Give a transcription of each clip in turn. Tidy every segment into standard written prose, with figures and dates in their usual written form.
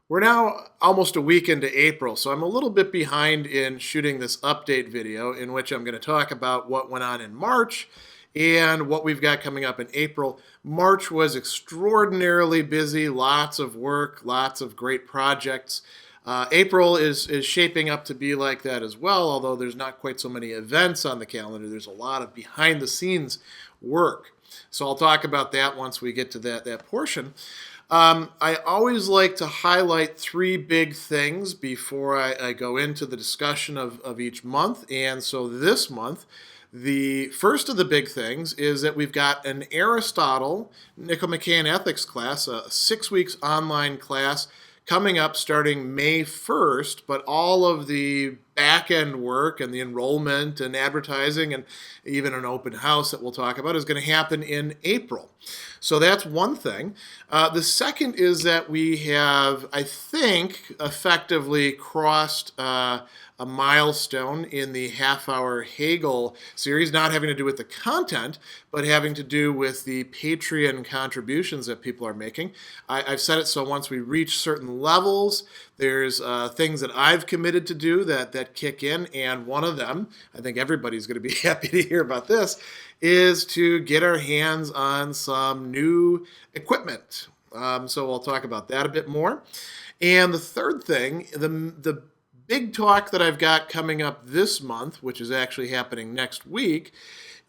We're now almost a week into April, so I'm a little bit behind in shooting this update video in which I'm going to talk about what went on in March and what we've got coming up in April. March was extraordinarily busy, lots of work, lots of great projects. April is shaping up to be like that as well, although there's not quite so many events on the calendar. There's a lot of behind the scenes work. So I'll talk about that once we get to that portion. I always like to highlight three big things before I go into the discussion of each month. And so this month, the first of the big things is that we've got an Aristotle Nicomachean Ethics class, a 6 weeks online class coming up starting May 1st, but all of the back-end work and the enrollment and advertising and even an open house that we'll talk about is going to happen in April. So that's one thing. The second is that we have, I think, effectively crossed a milestone in the half-hour Hegel series, not having to do with the content, but having to do with the Patreon contributions that people are making. I've said it so once we reach certain levels, there's things that I've committed to do that kick in, and one of them, I think everybody's going to be happy to hear about this, is to get our hands on some new equipment. So we'll talk about that a bit more. And the third thing, the big talk that I've got coming up this month, which is actually happening next week,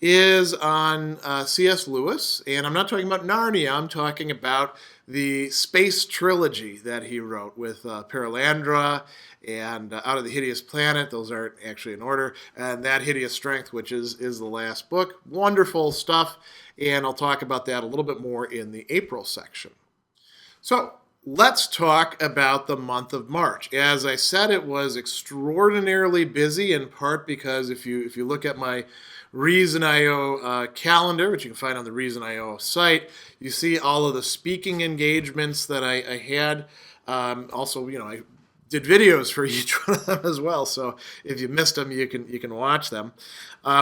is on C.S. Lewis. And I'm not talking about Narnia, I'm talking about the space trilogy that he wrote with Perelandra and Out of the Hideous Planet. Those aren't actually in order. And That Hideous Strength, which is the last book. Wonderful stuff. And I'll talk about that a little bit more in the April section. So let's talk about the month of March. As I said, it was extraordinarily busy, in part because if you look at my Reason.io calendar, which you can find on the Reason.io site, you see all of the speaking engagements that I had. Also, I did videos for each one of them as well. So if you missed them, you can watch them.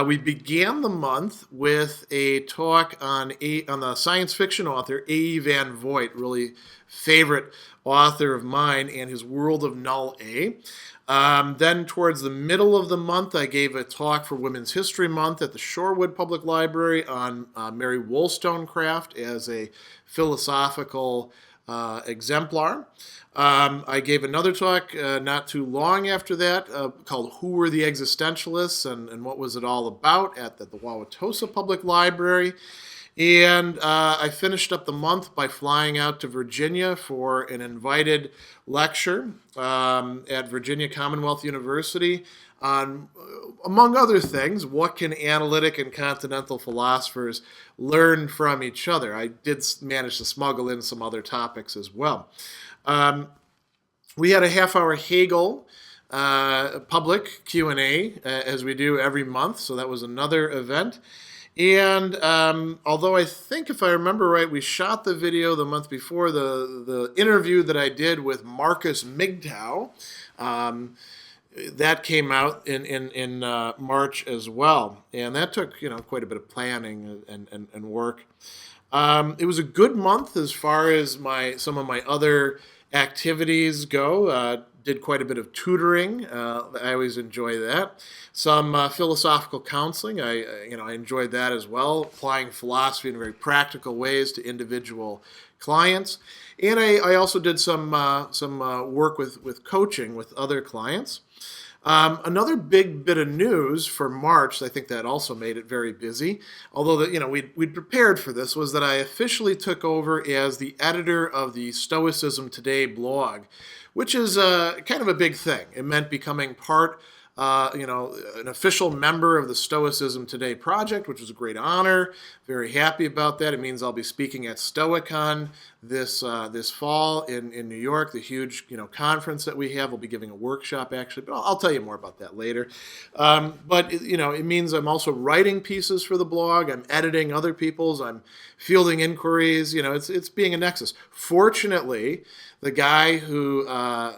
We began the month with a talk on the science fiction author A.E. Van Voigt, really favorite author of mine, and his World of Null A. Then towards the middle of the month, I gave a talk for Women's History Month at the Shorewood Public Library on Mary Wollstonecraft as a philosophical exemplar. I gave another talk not too long after that called Who Were the Existentialists and What Was It All About at the Wauwatosa Public Library. And I finished up the month by flying out to Virginia for an invited lecture at Virginia Commonwealth University on, among other things, what can analytic and continental philosophers learn from each other. I did manage to smuggle in some other topics as well. We had a half-hour Hegel public Q&A as we do every month, so that was another event. And although I think, if I remember right, we shot the video the month before, the interview that I did with Marcus Migdal, that came out in March as well. And that took quite a bit of planning and work. It was a good month as far as some of my other activities go. Did quite a bit of tutoring. I always enjoy that. Some philosophical counseling. I enjoyed that as well. Applying philosophy in very practical ways to individual clients. And I also did some work with coaching with other clients. Another big bit of news for March, I think that also made it very busy, although we'd prepared for this, was that I officially took over as the editor of the Stoicism Today blog, which is kind of a big thing. It meant becoming part, an official member of the Stoicism Today project, which was a great honor. Very happy about that. It means I'll be speaking at Stoicon this fall in New York, the huge conference that we have. We'll be giving a workshop actually, but I'll tell you more about that later. But it means I'm also writing pieces for the blog. I'm editing other people's. I'm fielding inquiries. It's being a nexus. Fortunately, the guy who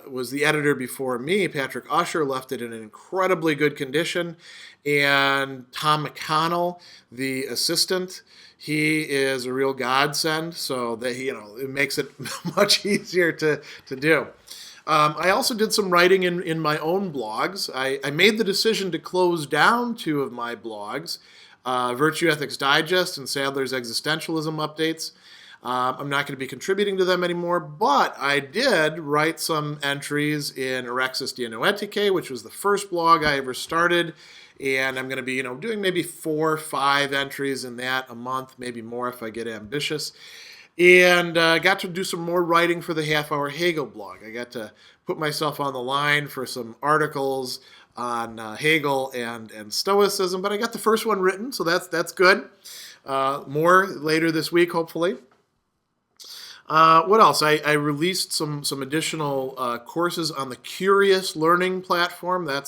was the editor before me, Patrick Usher, left it in an incredible incredibly good condition. And Tom McConnell, the assistant, he is a real godsend. So that it makes it much easier to do. I also did some writing in my own blogs. I made the decision to close down two of my blogs, Virtue Ethics Digest and Sadler's Existentialism Updates. I'm not going to be contributing to them anymore, but I did write some entries in Erexis de Noetique, which was the first blog I ever started, and I'm going to be, doing maybe 4 or 5 entries in that a month, maybe more if I get ambitious. And got to do some more writing for the Half Hour Hegel blog. I got to put myself on the line for some articles on Hegel and Stoicism, but I got the first one written, so that's good. More later this week, hopefully. What else? I released some additional courses on the Curious Learning platform. I'll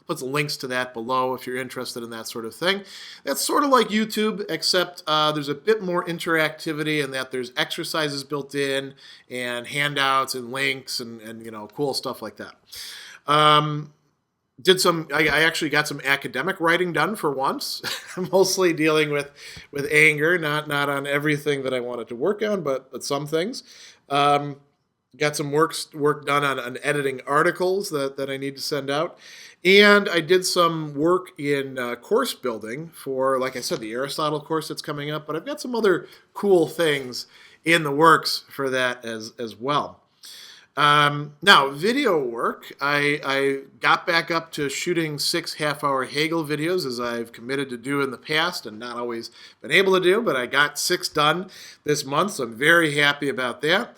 put the links to that below if you're interested in that sort of thing. That's sort of like YouTube, except there's a bit more interactivity in that there's exercises built in and handouts and links and cool stuff like that. I actually got some academic writing done for once, mostly dealing with anger, not on everything that I wanted to work on, but some things. Got some work done on editing articles that I need to send out. And I did some work in course building for, like I said, the Aristotle course that's coming up, but I've got some other cool things in the works for that as well. Now, video work, I got back up to shooting 6 half-hour Hegel videos, as I've committed to do in the past and not always been able to do, but I got 6 done this month, so I'm very happy about that.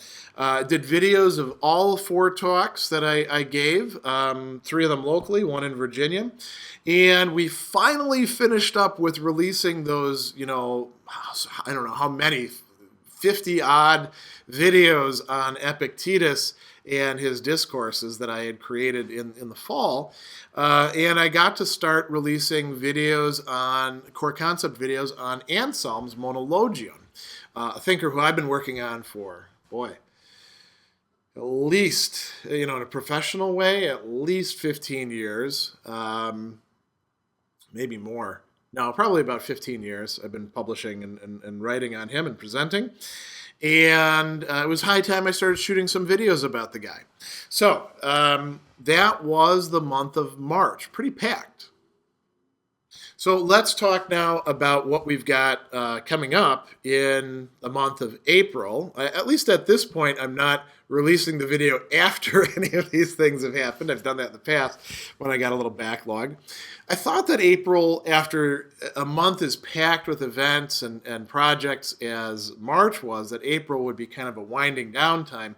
Did videos of all 4 talks that I gave, 3 of them locally, 1 in Virginia, and we finally finished up with releasing those, I don't know how many, 50-odd videos on Epictetus and his discourses that I had created in the fall. And I got to start releasing core concept videos on Anselm's Monologion, a thinker who I've been working on for, at least, in a professional way, at least 15 years, maybe more. No, probably about 15 years I've been publishing and writing on him and presenting. And it was high time I started shooting some videos about the guy. So that was the month of March, pretty packed. So let's talk now about what we've got coming up in the month of April. At least at this point, I'm not releasing the video after any of these things have happened. I've done that in the past when I got a little backlog. I thought that April, after a month is packed with events and projects as March was, that April would be kind of a winding down time.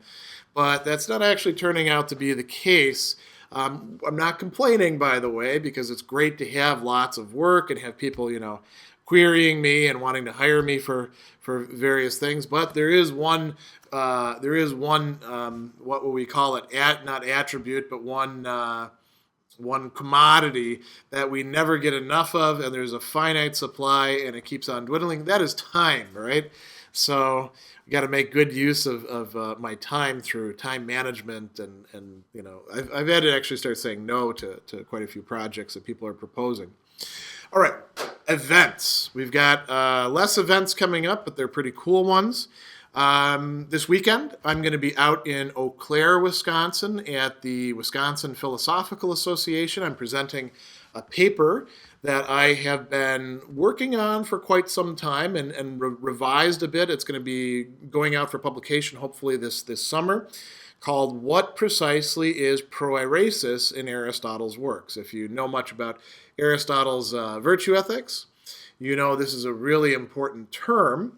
But that's not actually turning out to be the case. I'm not complaining, by the way, because it's great to have lots of work and have people, querying me and wanting to hire me for various things. But there is one, what will we call it? Not attribute, but one commodity that we never get enough of, and there's a finite supply, and it keeps on dwindling. That is time, right? So we got to make good use of my time through time management, and I've had to actually start saying no to quite a few projects that people are proposing. All right, events. We've got less events coming up, but they're pretty cool ones. This weekend, I'm going to be out in Eau Claire, Wisconsin at the Wisconsin Philosophical Association. I'm presenting a paper that I have been working on for quite some time and revised a bit. It's going to be going out for publication hopefully this summer, called What Precisely is Proairesis in Aristotle's Works? If you know much about Aristotle's virtue ethics, you know this is a really important term.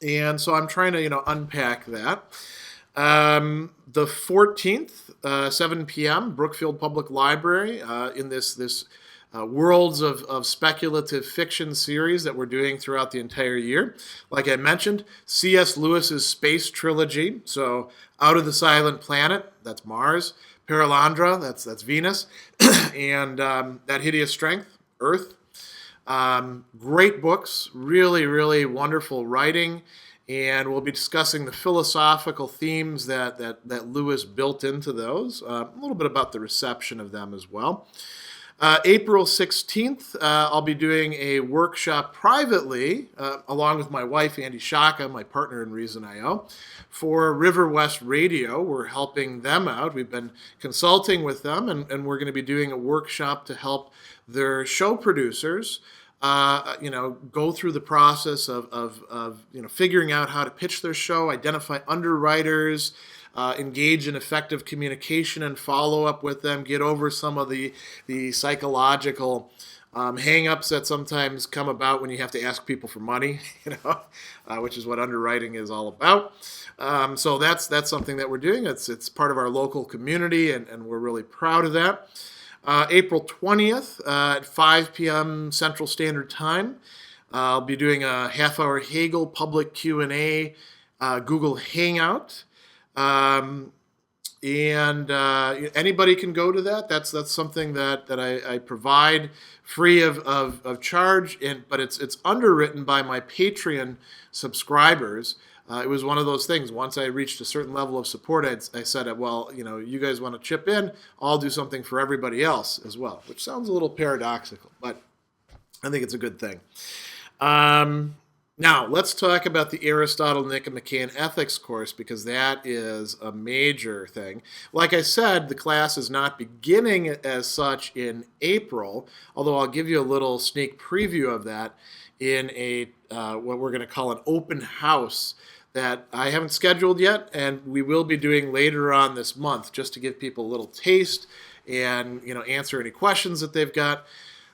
And so I'm trying to, unpack that. The 14th, 7 p.m., Brookfield Public Library, in this Worlds of Speculative Fiction series that we're doing throughout the entire year. Like I mentioned, C.S. Lewis's Space Trilogy. So Out of the Silent Planet, that's Mars. Paralandra, that's Venus. And That Hideous Strength, Earth. Great books, really, really wonderful writing, and we'll be discussing the philosophical themes that Lewis built into those, a little bit about the reception of them as well. April 16th, I'll be doing a workshop privately, along with my wife, Andy Shaka, my partner in Reason.io, for Riverwest Radio. We're helping them out. We've been consulting with them, and we're going to be doing a workshop to help their show producers go through the process of figuring out how to pitch their show, identify underwriters, engage in effective communication and follow up with them, get over some of the psychological hang-ups that sometimes come about when you have to ask people for money, which is what underwriting is all about. So that's something that we're doing. It's part of our local community, and we're really proud of that. April 20th at 5 p.m. Central Standard Time, I'll be doing a half-hour Hegel public Q&A Google Hangout. Anybody can go to that. That's something that I provide free of charge, but it's underwritten by my Patreon subscribers. It was one of those things. Once I reached a certain level of support, I said, well, you guys want to chip in, I'll do something for everybody else as well, which sounds a little paradoxical, but I think it's a good thing. Now, let's talk about the Aristotle Nicomachean Ethics course, because that is a major thing. Like I said, the class is not beginning as such in April, although I'll give you a little sneak preview of that in what we're going to call an open house that I haven't scheduled yet, and we will be doing later on this month, just to give people a little taste and answer any questions that they've got.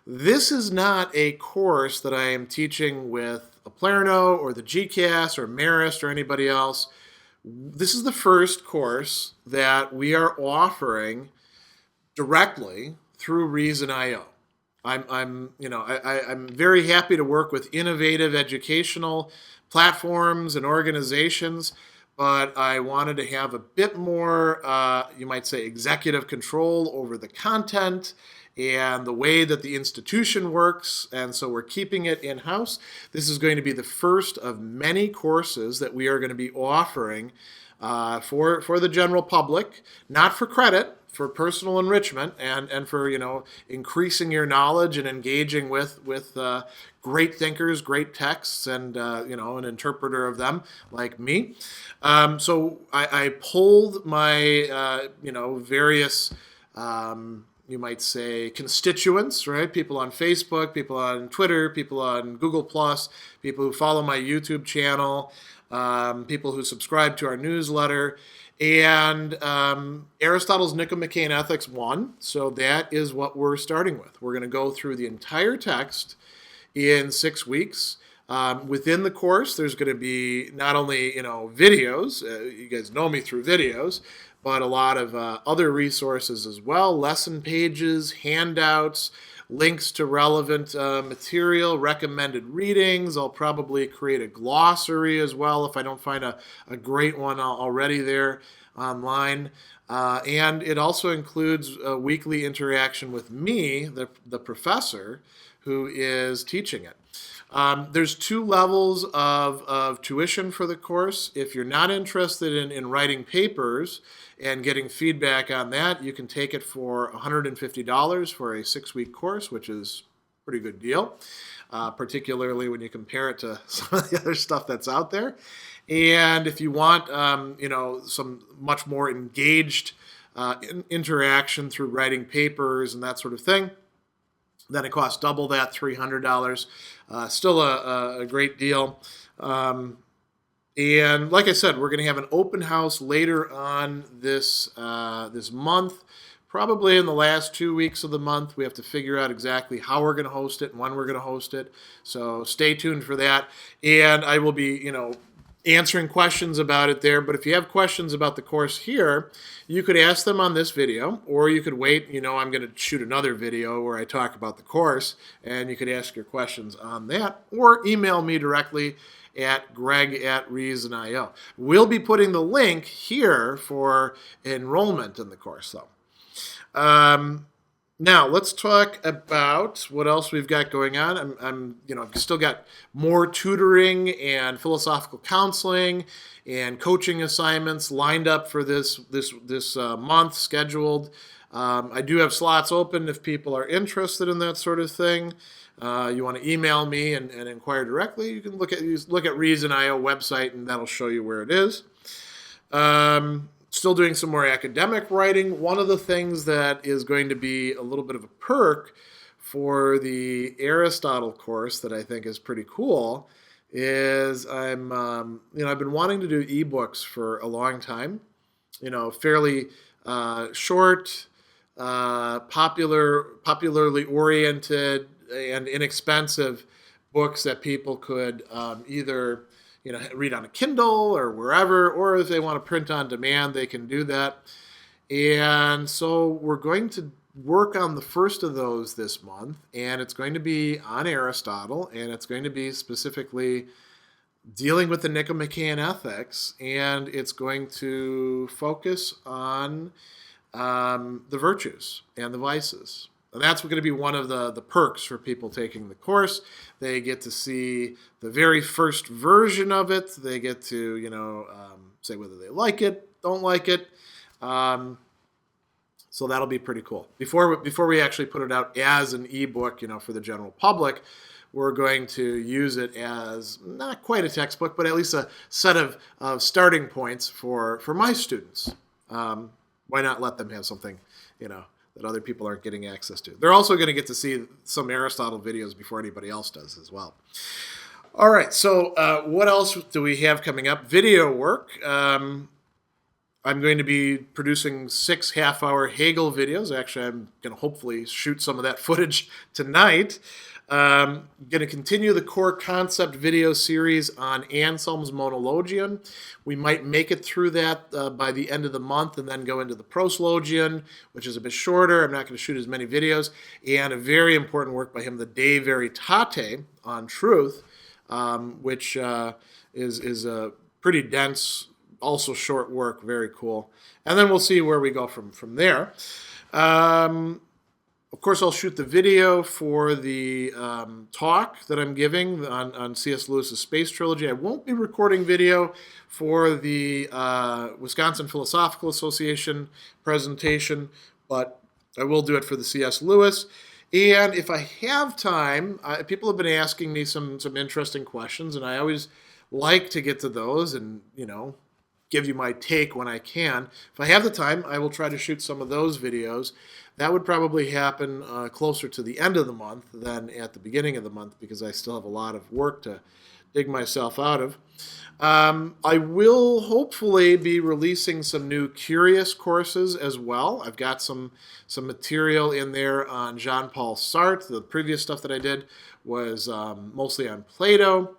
This is not a course that I am teaching with Aplerno or the GCAS or Marist or anybody else. This is the first course that we are offering directly through Reason.io. I'm very happy to work with innovative educational platforms and organizations, but I wanted to have a bit more, you might say, executive control over the content and the way that the institution works, and so we're keeping it in-house. This is going to be the first of many courses that we are going to be offering for the general public, not for credit, for personal enrichment and for increasing your knowledge and engaging with great thinkers, great texts, and an interpreter of them like me. So I polled my various you might say constituents, right? People on Facebook, people on Twitter, people on Google+, people who follow my YouTube channel, people who subscribe to our newsletter, and Aristotle's Nicomachean Ethics 1. So that is what we're starting with. We're going to go through the entire text in 6 weeks. Within the course, there's going to be not only videos, you guys know me through videos, but a lot of other resources as well, lesson pages, handouts, links to relevant material, recommended readings. I'll probably create a glossary as well if I don't find a great one already there online. And it also includes a weekly interaction with me, the professor, who is teaching it. There's 2 levels of tuition for the course. If you're not interested in writing papers and getting feedback on that, you can take it for $150 for a 6-week course, which is a pretty good deal, particularly when you compare it to some of the other stuff that's out there. And if you want, some much more engaged interaction through writing papers and that sort of thing, then it costs double that, $300. Still a great deal. And like I said, we're going to have an open house later on this month, probably in the last 2 weeks of the month. We have to figure out exactly how we're going to host it and when we're going to host it. So stay tuned for that. And I will be, answering questions about it there. But if you have questions about the course here, you could ask them on this video, or you could wait. I'm going to shoot another video where I talk about the course, and you could ask your questions on that, or email me directly at greg@reason.io. We'll be putting the link here for enrollment in the course, though. Now let's talk about what else we've got going on. I've still got more tutoring and philosophical counseling and coaching assignments lined up for this month scheduled. I do have slots open if people are interested in that sort of thing. You want to email me and inquire directly. You can look at Reason.io website, and that'll show you where it is. Still doing some more academic writing. One of the things that is going to be a little bit of a perk for the Aristotle course that I think is pretty cool is I've been wanting to do ebooks for a long time. Fairly short, popularly oriented, and inexpensive books that people could either read on a Kindle or wherever, or if they want to print on demand, they can do that. And so we're going to work on the first of those this month, and it's going to be on Aristotle, and it's going to be specifically dealing with the Nicomachean Ethics, and it's going to focus on the virtues and the vices. And that's going to be one of the perks for people taking the course. They get to see the very first version of it. They get to, say whether they like it, don't like it. So that'll be pretty cool. Before we actually put it out as an ebook, for the general public, we're going to use it as not quite a textbook, but at least a set of starting points for my students. Why not let them have something, that other people aren't getting access to? They're also going to get to see some Aristotle videos before anybody else does as well. All right, so what else do we have coming up? Video work. I'm going to be producing 6 half-hour Hegel videos. Actually, I'm going to hopefully shoot some of that footage tonight. Going to continue the core concept video series on Anselm's Monologion. We might make it through that by the end of the month and then go into the Proslogion, which is a bit shorter. I'm not going to shoot as many videos. And a very important work by him, the De Veritate on truth, which is a pretty dense, also short work, very cool. And then we'll see where we go from there. Of course, I'll shoot the video for the talk that I'm giving on C.S. Lewis's Space Trilogy. I won't be recording video for the Wisconsin Philosophical Association presentation, but I will do it for the C.S. Lewis. And if I have time, people have been asking me some interesting questions, and I always like to get to those and, give you my take when I can. If I have the time, I will try to shoot some of those videos. That would probably happen closer to the end of the month than at the beginning of the month because I still have a lot of work to dig myself out of. I will hopefully be releasing some new Curious courses as well. I've got some material in there on Jean-Paul Sartre. The previous stuff that I did was mostly on Plato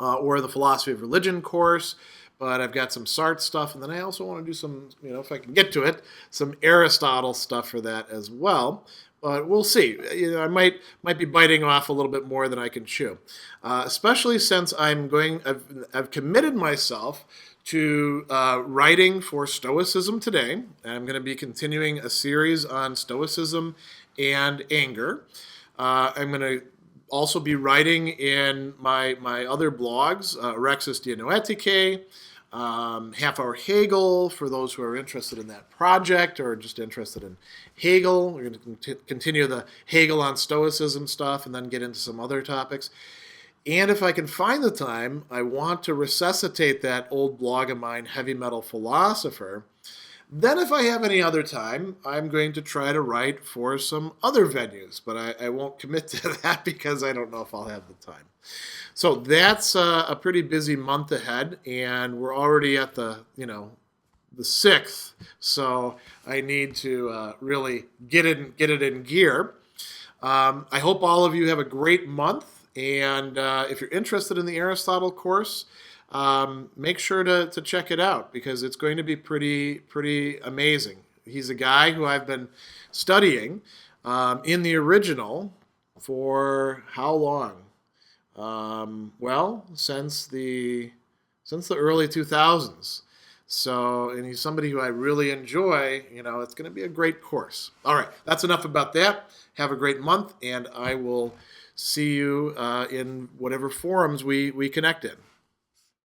or the Philosophy of Religion course. But I've got some Sartre stuff, and then I also want to do some, if I can get to it, some Aristotle stuff for that as well. But we'll see. I might be biting off a little bit more than I can chew, especially since I've committed myself to writing for Stoicism Today. And I'm going to be continuing a series on Stoicism and anger. I'm going to also be writing in my other blogs, Rexus Dianoetike, Half Hour Hegel, for those who are interested in that project or just interested in Hegel. We're going to continue the Hegel on Stoicism stuff and then get into some other topics. And if I can find the time, I want to resuscitate that old blog of mine, Heavy Metal Philosopher. Then if I have any other time, I'm going to try to write for some other venues, but I won't commit to that because I don't know if I'll have the time. So that's a pretty busy month ahead, and we're already at the 6th, so I need to really get it in gear. I hope all of you have a great month, and if you're interested in the Aristotle course, make sure to check it out because it's going to be pretty amazing. He's a guy who I've been studying in the original for how long? Well, since the early 2000s. So, and he's somebody who I really enjoy. It's going to be a great course. All right, that's enough about that. Have a great month, and I will see you in whatever forums we connect in.